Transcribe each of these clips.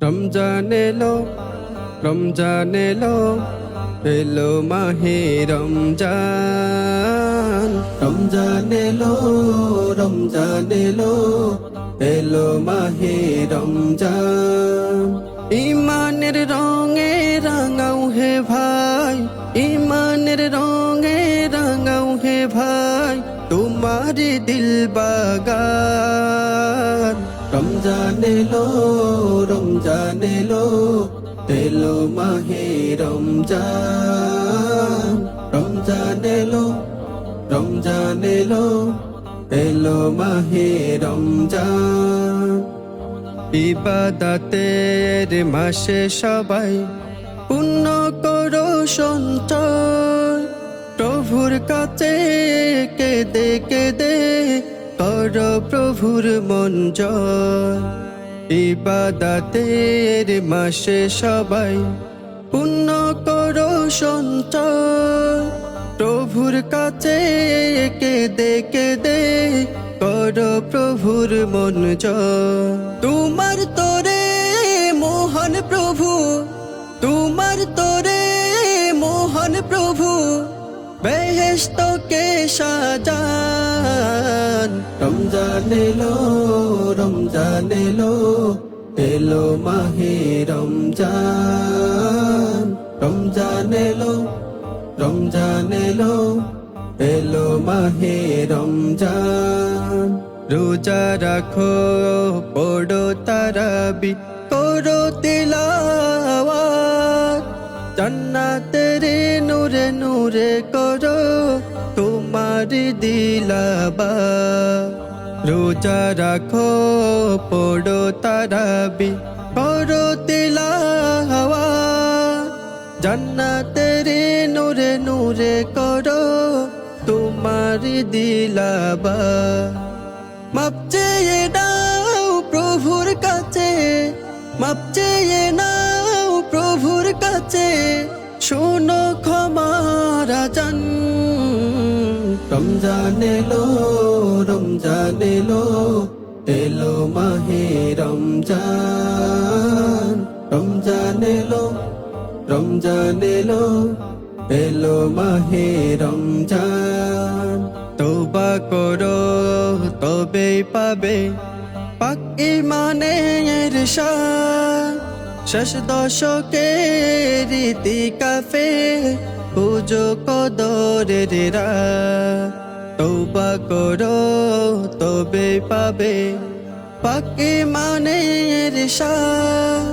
রমজান এলো, রমজান এলো, এলো মাহে রমজান। রমজান এলো, রমজান এলো, এলো মাহে রমজান। ইমানের রঙে রাঙাও হে ভাই, ইমানের রঙে রাঙাও হে ভাই, তোমারি দিল বাগান। রমজান এলো, রমজান এলো, এলো মাহে রমজান। রমজান এলো, রমজান এলো, এলো মাহে রমজান। ইবাদতের মাসে সবাই পুণ্য করো সঞ্চয়, প্রভুর কাছে কেঁদে কেঁদে করো প্রভুর মন জয়। ইবাদতের মাসে সবাই পুণ্য করো সঞ্চয়, প্রভুর কাছে কেঁদে কেঁদে করো প্রভুর মন জয়। তোমার তোরে মোহন প্রভু, তোমার তোরে মোহন প্রভু, বেহেশতকে সাজান। রমজান এলো, রমজান এলো, এলো মাহে রমজান। রমজান এলো, রমজান এলো, এলো মাহে রমজান। রোজা রাখো, পড়ো তারাবি, করো তিলাওয়াত, জান্নাতের নূরে নূরে করো তোমারি দিলাবাত। রোজা রাখো, পড়ো তারাবি, করো তিলাওয়াত, জান্নাতের নূরে নূরে করো তোমারি দিলাবাত। মাপ চেয়ে নাও প্রভুর কাছে, মাপ চেয়ে নাও প্রভুর কাছে, শোনো ক্ষমার আযান। রমজান এলো, রমজান এলো, এলো মাহে রমজান। রমজান এলো, রমজান এলো, এলো মাহে রমজান। তওবা করো তবেই পাবে পাক ঈমানের শান, শেষ দশকের ইতিকাফে পুজো কদরের রাত। তওবা করো তবেই পাবে পাক ঈমানের শান,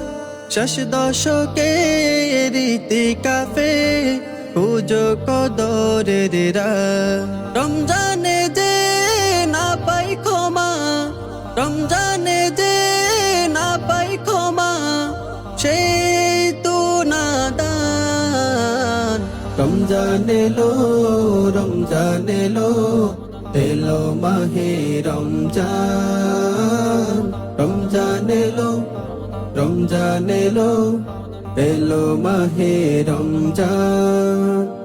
শেষ দশকের ইতিকাফে পুজো কদরের রাত। রমজানে যে না পাই ক্ষমা, রমজানে যে না পাই ক্ষমা, সেই তো নাদান। রমজান এলো, রমজান এলো, এলো মাহে রমজান। রমজান এলো, রমজান এলো, এলো মাহে রমজান।